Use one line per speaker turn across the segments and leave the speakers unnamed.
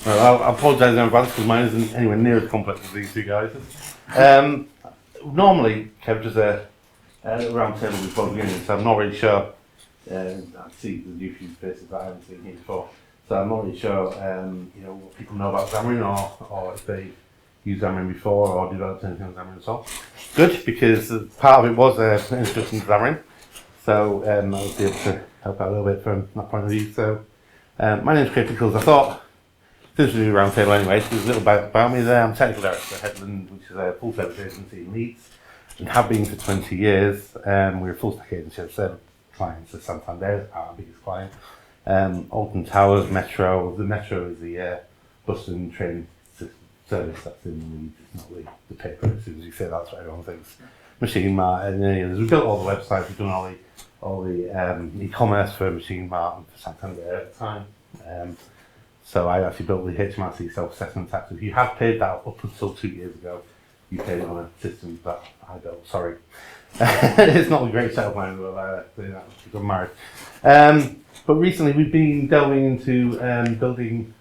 Well, I apologise in advance because mine isn't anywhere near as complex as these two guys. Um, Normally, Kev does a round table before beginning, so I'm not really sure. I see the new few faces that I haven't seen here before, so I'm not really sure. What people know about Xamarin, or if they used Xamarin before or developed anything on Xamarin at all. Good, because part of it was an introduction to Xamarin, so I was able to help out a little bit from that point of view. So, my name's Criticals. I thought, since we do a round table anyway, so there's a little bit about me there. I'm technical director at Headland, which is a full service agency in Leeds, and have been for 20 years. We're a full stack agency of 7 clients. So Santander is our biggest client. Alton Towers, Metro. The Metro is the bus and train service that's in Leeds. It's not the paper. As soon as you say that, that's what everyone thinks. Machine Mart and any others. We've built all the websites. We've done all the e-commerce for Machine Mart and for Santander at the time. So I actually built the HMRC self-assessment tax. If you have paid that up until 2 years ago, you paid it on a system that I built. Sorry. It's not a great setup line, but because I'm married. But recently we've been delving into building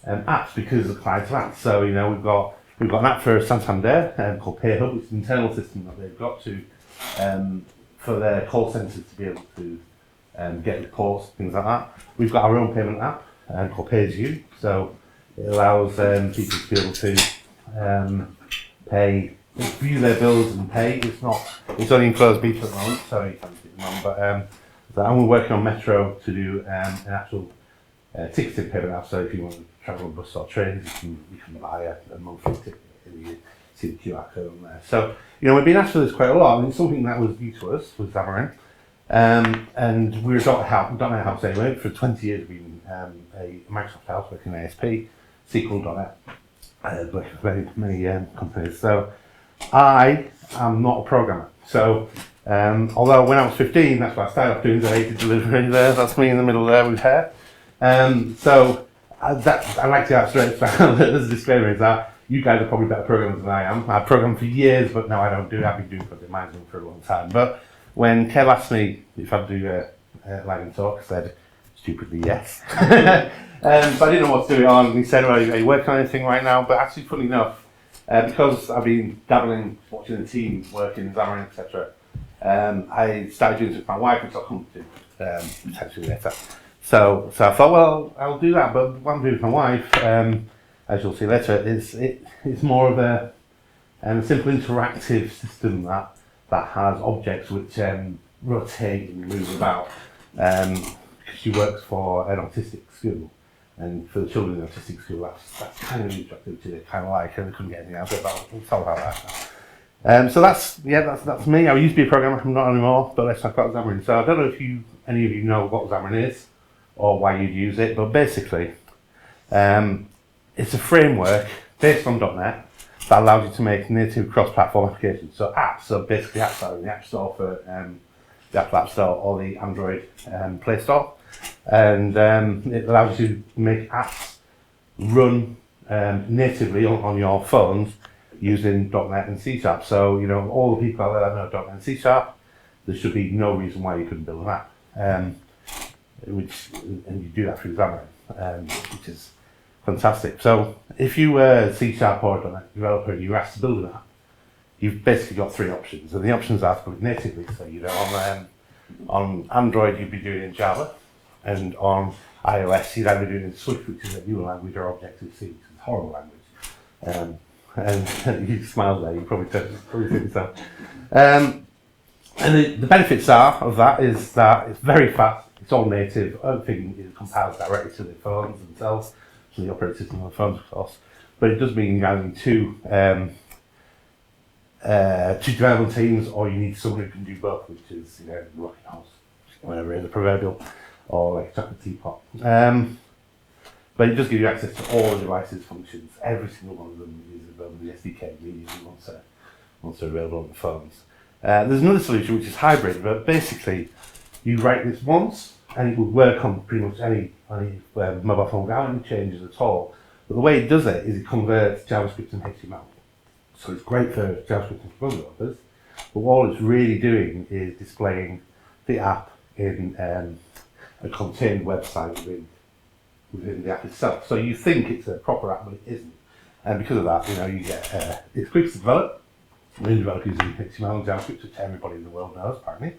apps because of clients of apps. So we've got an app for Santander called PayHub, which is an internal system that they've got to for their call centres to be able to get reports, things like that. We've got our own payment app called Pay As You, so it allows people to be able to pay, view their bills and pay. It's only in closed beta at the moment, so you can't see it at the moment, but and we're working on Metro to do an actual ticketed payment app. So if you want to travel on bus or trains, you can buy a monthly ticket and you see the QR code on there. So we've been asked for this quite a lot, and it's something that was new to us with Xamarin. And we're a .NET house anyway. For 20 years we've been a Microsoft house working in ASP, SQL.NET, working for many companies. So I am not a programmer. So although when I was 15, that's what I started off doing, the data delivery there. That's me in the middle there with hair. So I like to have straight as a disclaimer is that you guys are probably better programmers than I am. I've programmed for years, but now I don't do it. I've been doing project management for a long time. But when Kev asked me if I'd do a live and talk, I said stupidly yes. So I didn't know what to do it on. He said, well, are you working on anything right now? But actually, funny enough, because I've been dabbling, watching the team work in Xamarin, etc., I started doing it with my wife, which I'll come to potentially later. So I thought, well, I'll do that. But what I'm doing with my wife, as you'll see later, it's more of a simple interactive system that has objects which rotate and move about. Because she works for an autistic school, and for the children in the autistic school, that's kind of the activity they kind of like, and they couldn't get anything out of it. But we'll talk about that. So that's me. I used to be a programmer, I'm not anymore. But let's talk about Xamarin. So I don't know if any of you know what Xamarin is or why you'd use it, but basically, it's a framework based on .NET that allows you to make native cross-platform applications. So apps, so basically apps that are in the App Store for the Apple App Store or the Android Play Store. And it allows you to make apps run natively on your phones using .NET and C#. So, all the people out there that know .NET and C#, there should be no reason why you couldn't build an app. And you do that through Xamarin, which is fantastic. So if you were a C# or a .NET developer and you were asked to build an app, you've basically got 3 options. And the options are to build it natively. So on Android you'd be doing it in Java, and on iOS you'd either be doing it in Swift, which is a newer language, or Objective-C, which is a horrible language. And you smile there, you probably think so. And the benefits of that is that it's very fast, it's all native, everything is compiled directly to the phones themselves, to the operating system on the phones, of course. But it does mean you either need two development teams, or you need someone who can do both, which is rocket house, whatever it is, a proverbial, or like a chocolate teapot. But it does give you access to all the devices' functions. Every single one of them is available with the SDK immediately once they're available on the phones. There's another solution which is hybrid, but basically you write this once and it will work on pretty much any mobile phone without any changes at all. But the way it does it is it converts JavaScript and HTML. So it's great for JavaScript and phone developers, but all it's really doing is displaying the app in a contained website within within the app itself. So you think it's a proper app, but it isn't. And because of that, you get it's quick to develop. We develop using HTML and JavaScript, which everybody in the world knows, apparently.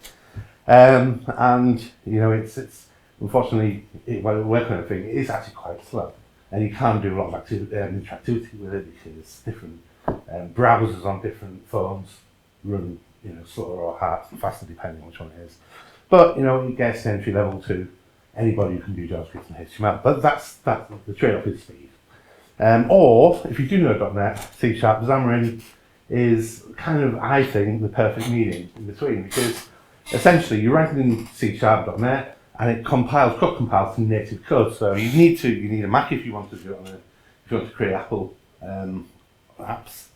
And it's unfortunately, while we're working on a thing, it is actually quite slow, and you can't do a lot of interactivity with it because different browsers on different phones run slower or faster depending on which one it is. But it gets entry level to anybody who can do JavaScript and HTML. But that's the trade-off is speed. Or if you do know .NET, C#, Xamarin is kind of, I think, the perfect medium in between, because essentially you're writing in C# .NET and it compiles to native code. So you need a Mac if you want to do it if you want to create Apple apps.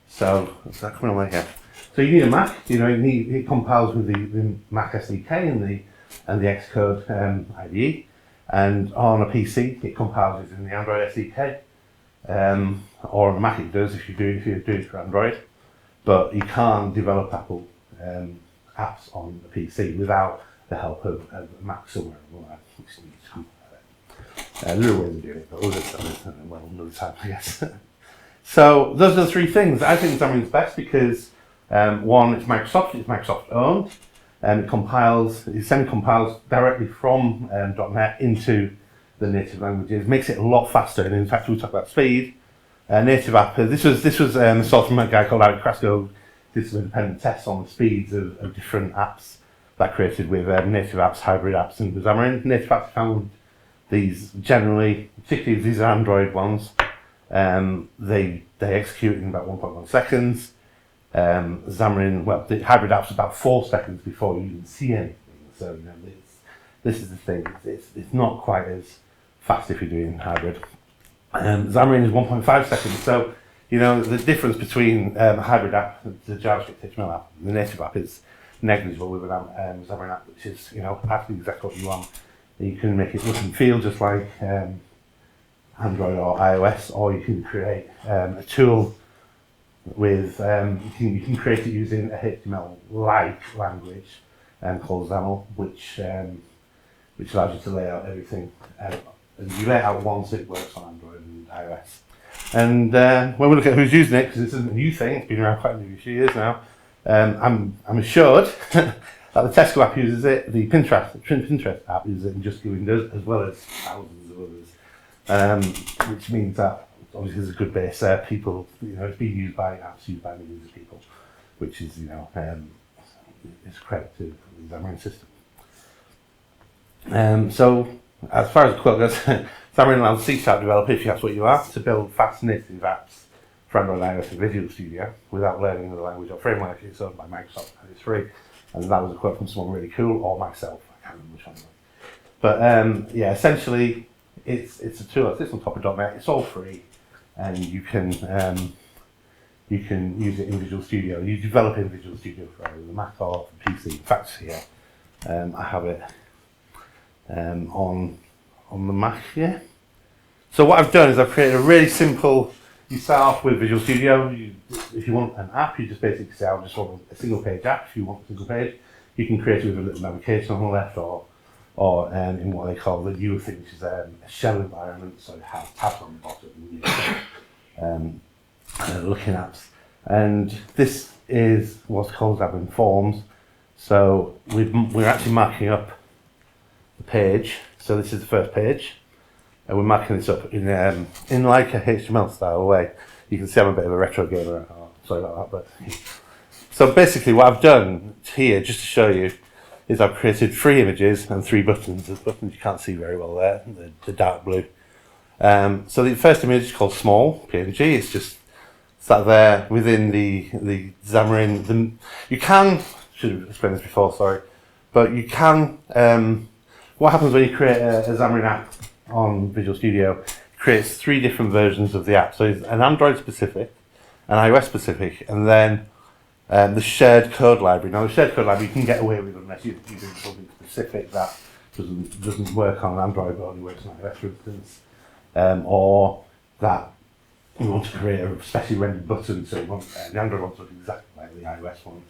So what's that coming away here? So you need a Mac. It compiles with the Mac SDK and the Xcode IDE, and on a PC it compiles using the Android SDK. Or on a Mac it does if you do it for Android, but you can't develop Apple apps on a PC without the help of a Mac somewhere. A little ways of doing it, but we'll just another time, I guess. So those are the three things. I think Xamarin's best because one, it's Microsoft owned, and it semi-compiles directly from .NET into the native languages, makes it a lot faster. And in fact, we talk about speed. Native app. This was sourced from a guy called Eric Krasko. Did some independent tests on the speeds of different apps that created with native apps, hybrid apps, and Xamarin. Native apps found these generally, particularly these are Android ones. They execute in about 1.1 seconds. Xamarin, the hybrid apps about 4 seconds before you even see anything. So this is the thing. It's not quite as fast if you're doing hybrid. Xamarin is 1.5 seconds. So the difference between a hybrid app, the JavaScript HTML app, and the native app is negligible with an Xamarin app, which is actually exactly what you want. You can make it look and feel just like Android or iOS, or you can create a tool with you can create it using a HTML-like language called XAML, which allows you to lay out everything. And you lay it out once, it works on Android and iOS. And when we look at who's using it, because this isn't a new thing, it's been around quite a few years now, I'm assured that the Tesco app uses it, the Pinterest app uses it, and Just Giving does, as well as thousands of others. Which means that obviously there's a good base there. People, it's being used by millions of people, which is it's credit to the Xamarin system. So as far as the quote goes, Xamarin allows C# developer, if that's what you are, to build fast native apps for Android, iOS, and Visual Studio without learning another language or framework. It's owned by Microsoft and it's free. And that was a quote from someone really cool, or myself. I can't remember which one it was. But essentially, it's a tool that sits on top of .NET. It's all free, and you can use it in Visual Studio. You develop in Visual Studio for either the Mac or the PC. In fact, here I have it on the Mac here. So what I've done is I've created a really simple. You start off with Visual Studio. If you want an app, you just basically say, I just want a single page app. If you want a single page, you can create it with a little navigation on the left, or in what they call the newer thing, which is a shell environment. So it has tabs on the bottom, looking apps. And this is what's called Xamarin Forms. So we're actually marking up the page. So this is the first page. And we're marking this up in like a HTML style way. You can see I'm a bit of a retro gamer. Sorry about that. But so basically, what I've done here, just to show you, is I've created 3 images and 3 buttons. There's buttons you can't see very well there. The dark blue. So the first image is called small PNG. It's just sat there within the Xamarin. You can should have explained this before. Sorry, but you can. What happens when you create a Xamarin app on Visual Studio? It creates 3 different versions of the app. So it's an Android specific, an iOS specific, and then the shared code library. Now the shared code library you can get away with unless you're doing something specific that doesn't work on Android but only works on iOS, for instance, or that you want to create a specially rendered button. So the Android one to look exactly like the iOS one.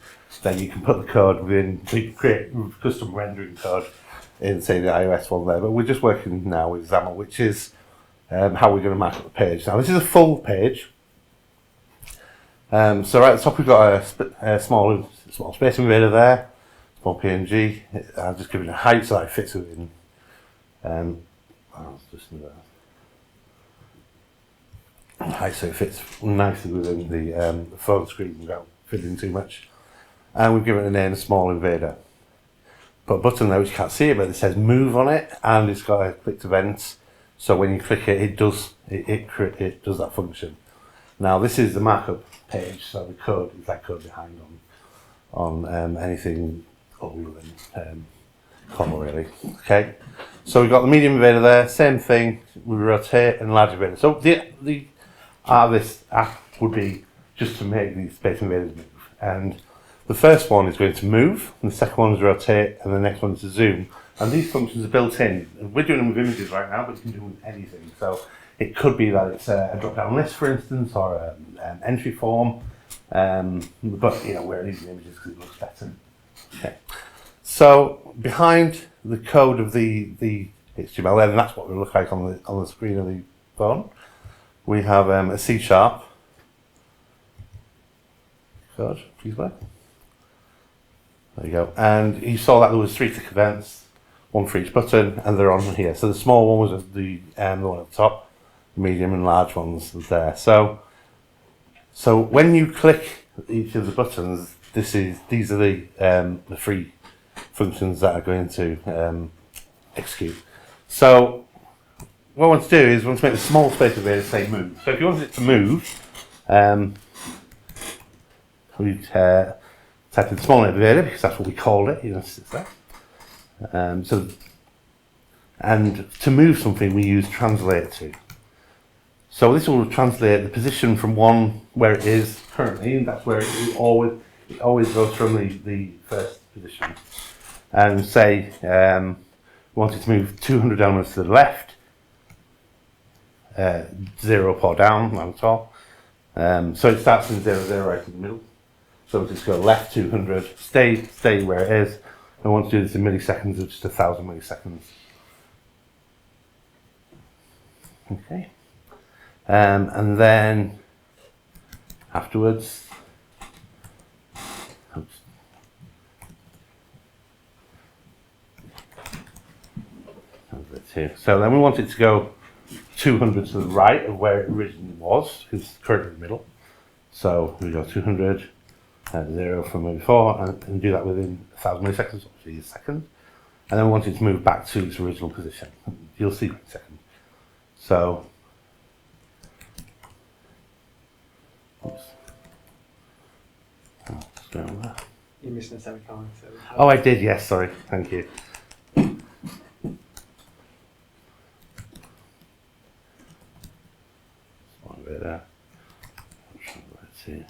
Then you can put the code within. So you can create custom rendering code in say the iOS one there, but we're just working now with Xamarin, which is how we're going to mark up the page. Now this is a full page. So right at the top we've got a small space invader there, small PNG. I'll just give it a height so that it fits within. I'll just move that. Height so it fits nicely within the phone screen without filling too much. And we've given it a name, a small invader. Put a button there which you can't see it, but it says move on it, and it's got a clicked event. So when you click it, it does that function. Now this is the markup page, so the code is that code behind on anything older than comma really. Okay, so we've got the medium invader there, same thing. We rotate and large invader. So the art of this app would be just to make these space invaders move. And the first one is going to move, and the second one is rotate, and the next one is to zoom. And these functions are built in. And we're doing them with images right now, but you can do them with anything. So it could be that it's a drop-down list, for instance, or an entry form. But you know, we're using images because it looks better. Okay. So behind the code of the HTML, and that's what it will look like on the screen of the phone. We have a C# code. Please work. There you go. And you saw that there was 3 tick events, one for each button, and they're on here. So the small one was the one at the top, the medium and large ones was there. So when you click each of the buttons, these are the free functions that are going to execute. So what I want to do is we want to make the small space invader say move. So if you want it to move, we type in small invader because that's what we called it. You know, it's there. And to move something, we use translate to. So this will translate the position from one where it is currently, and that's where it always goes from the first position. And say we want it to move 200 elements to the left, 0 up or down, that's all. So it starts in 0, 0 right in the middle. So we'll just go left 200, stay where it is. I want to do this in milliseconds, of just 1,000 milliseconds. Okay. And then afterwards, so then we want it to go 200 to the right of where it originally was, because it's currently in the middle. So we go 200, 0 from before, and do that within 1,000 milliseconds, obviously a second. And then we want it to move back to its original position. You'll see in a second. So, oops.
You missed a semicolon. So
oh, I did, yes, sorry, thank you. Let's see.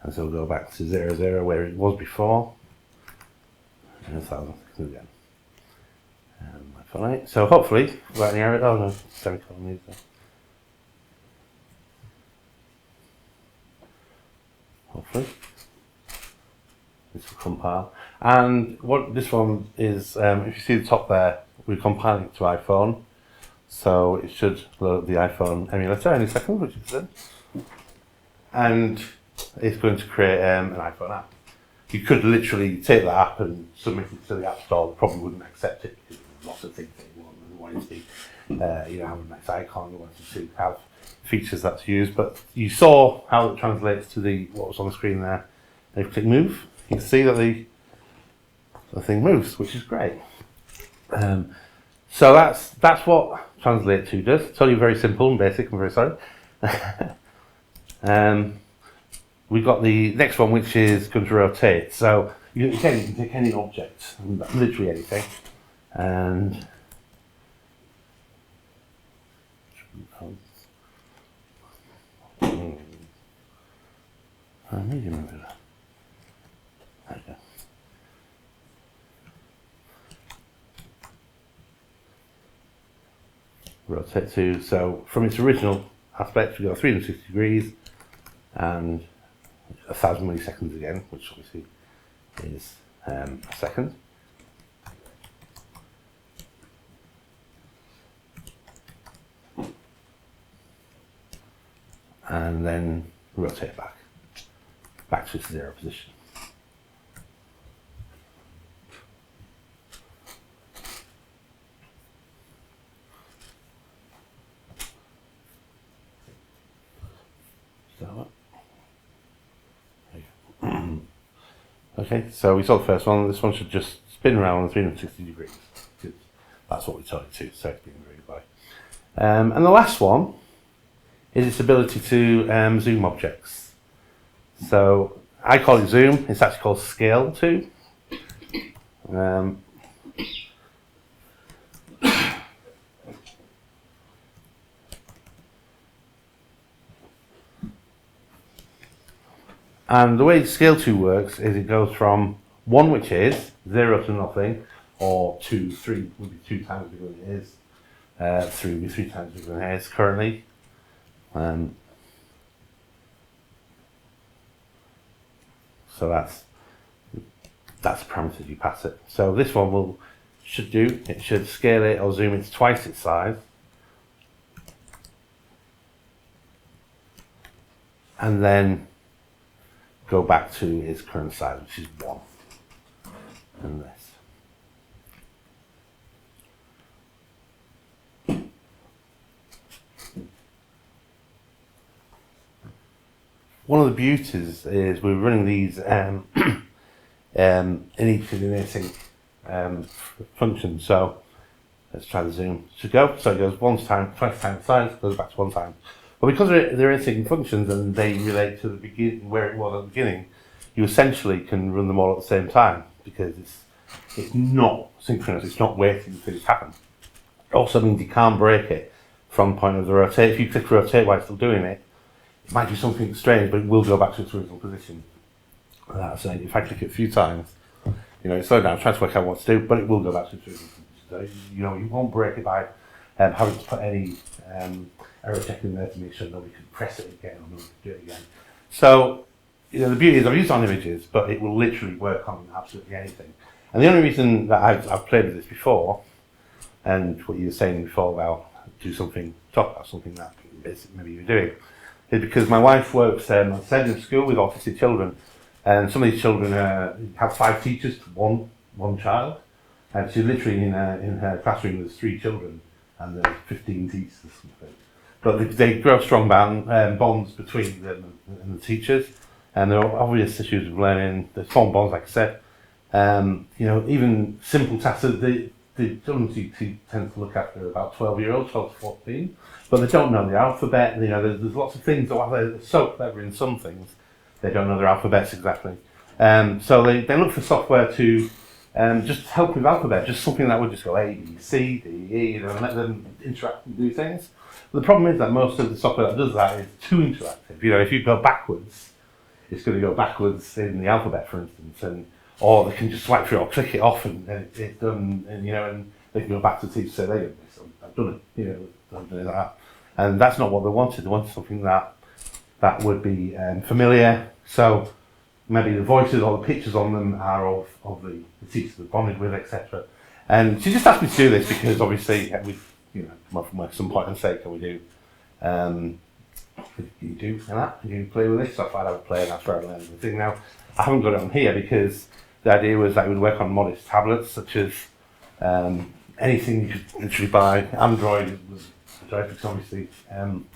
And so we'll go back to 0, 0 where it was before. And 1,000 again. Right. So hopefully, right in the area. Oh no, semicolon needs that. Hopefully, this will compile. And what this one is, if you see the top there, we're compiling it to iPhone. So it should load up the iPhone emulator any second, which is good. And it's going to create an iPhone app. You could literally take the app and submit it to the App Store. They probably wouldn't accept it because there's lots of things they want it to be. Have a nice icon, they wanted to have features that's used. But you saw how it translates to what was on the screen there. If you click move, you can see that the thing moves, which is great. So that's what translate to does. It's only very simple and basic. I'm very sorry. We've got the next one, which is going to rotate. So you can take any object, literally anything, and rotate to, so from its original aspect we go 360 degrees and 1,000 milliseconds again, which obviously is a second. and then rotate back to its 0 position. Okay, so we saw the first one. This one should just spin around on 360 degrees, because that's what we told it to, so it's being agreed by. And the last one is its ability to zoom objects. So I call it zoom, it's actually called scale to. And the way scale to works is it goes from 1, which is 0 to nothing, or 2, 3 would be 2 times bigger than it is. 3 would be 3 times bigger than it is currently. So that's the parameters you pass it. So this one it should scale it or zoom it to twice its size. And then go back to its current size, which is 1. And this. One of the beauties is we're running these in each async function. So let's try the zoom to go. So it goes twice times size, goes back to 1 time. But because they're async functions and they relate to the beginning, where it was at the beginning, you essentially can run them all at the same time, because it's not synchronous, it's not waiting for it to happen. It also means you can't break it from the point of the rotate. If you click rotate while it's still doing it, it might do something strange, but it will go back to its original position. That's saying if I click it a few times, it's slowed down, try to work out what to do, but it will go back to its original position. So, you won't break it by having to put any error check in there to make sure nobody can press it again or nobody can do it again. So, the beauty is I've used it on images, but it will literally work on absolutely anything. And the only reason that I've played with this before, and what you were saying before about talk about something that maybe you're doing, is because my wife works on a school with autistic children, and some of these children have 5 teachers to one child, and she's literally in her classroom there's 3 children and there's 15 teachers or something. But they grow strong bonds between them and the teachers, and there are obvious issues with learning. There's strong bonds, like I said. Even simple tasks. The children she tends to look after about 12-year-olds, 12 to 14, but they don't know the alphabet. There's lots of things that they're so clever in some things, they don't know their alphabets exactly. So they look for software to just help with alphabet, just something that would just go A, B, C, D, E, and let them interact and do things. But the problem is that most of the software that does that is too interactive. If you go backwards, it's going to go backwards in the alphabet, for instance, or they can just swipe through or click it off and it's done, and they can go back to the teacher and say, there you go, I've done it, something like that. And that's not what they wanted. They wanted something that would be familiar. So maybe the voices or the pictures on them are of the teachers they've bonded with, etc. And she just asked me to do this because obviously we've come up from some point and say, can we do you do that? Can you play with this? So I thought I would play, and that's where I learned the thing. Now, I haven't got it on here because the idea was that it would work on modest tablets, such as anything you could literally buy. Android was because obviously an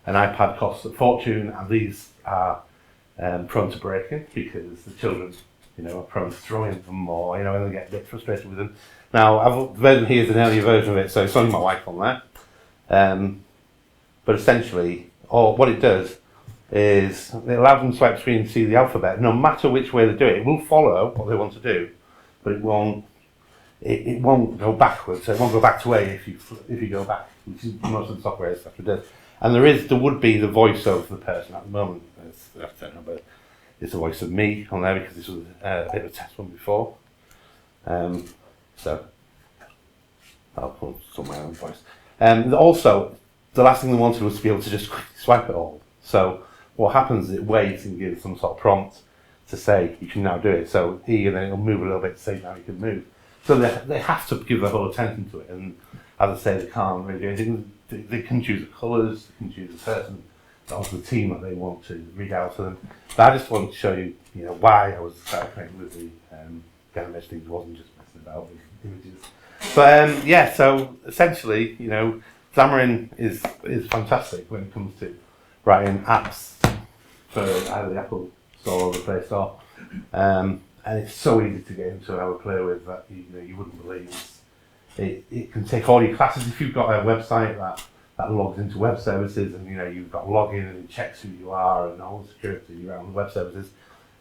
iPad costs a fortune, and these are prone to breaking because the children, are prone to throwing them or, and they get a bit frustrated with them. Now, the version here is an earlier version of it, so it's only my wife on there. But essentially, what it does is it allows them to swipe screen and see the alphabet. No matter which way they do it, it will follow what they want to do, but it won't go backwards. So it won't go back to A if you go back, which is most of the software stuff it does. And there would be the voice of the person at the moment. I don't know, but it's the voice of me on there because this was a bit of a test one before. So I'll put some of my own voice. Also, the last thing they wanted was to be able to just swipe it all. So what happens is it waits and gives some sort of prompt to say you can now do it. So and then it'll move a little bit to say now you can move. So they have to give their whole attention to it. And as I say, they can't really do anything. They can choose the colours, they can choose the person, onto the team that they want to read out to them. But I just wanted to show you, why I was playing with the image things. Wasn't just messing about with images. But yeah, so essentially, Xamarin is fantastic when it comes to writing apps for either the Apple Store or the Play Store, and it's so easy to get into and have a play with that you wouldn't believe. It can take all your classes if you've got a website that logs into web services, and you've got login and it checks who you are and all the security around the web services,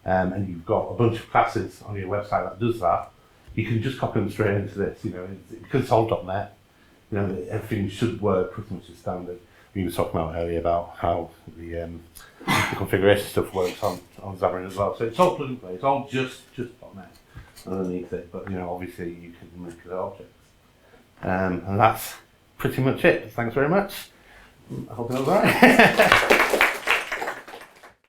and you've got a bunch of classes on your website that does that. You can just copy them straight into this. Because it's all .net. Everything should work pretty much as standard. We were talking about earlier about how the configuration stuff works on Xamarin as well. So it's all plug and play. It's all just .net underneath it. But obviously you can manipulate objects. And that's pretty much it. Thanks very much. I hope that was alright.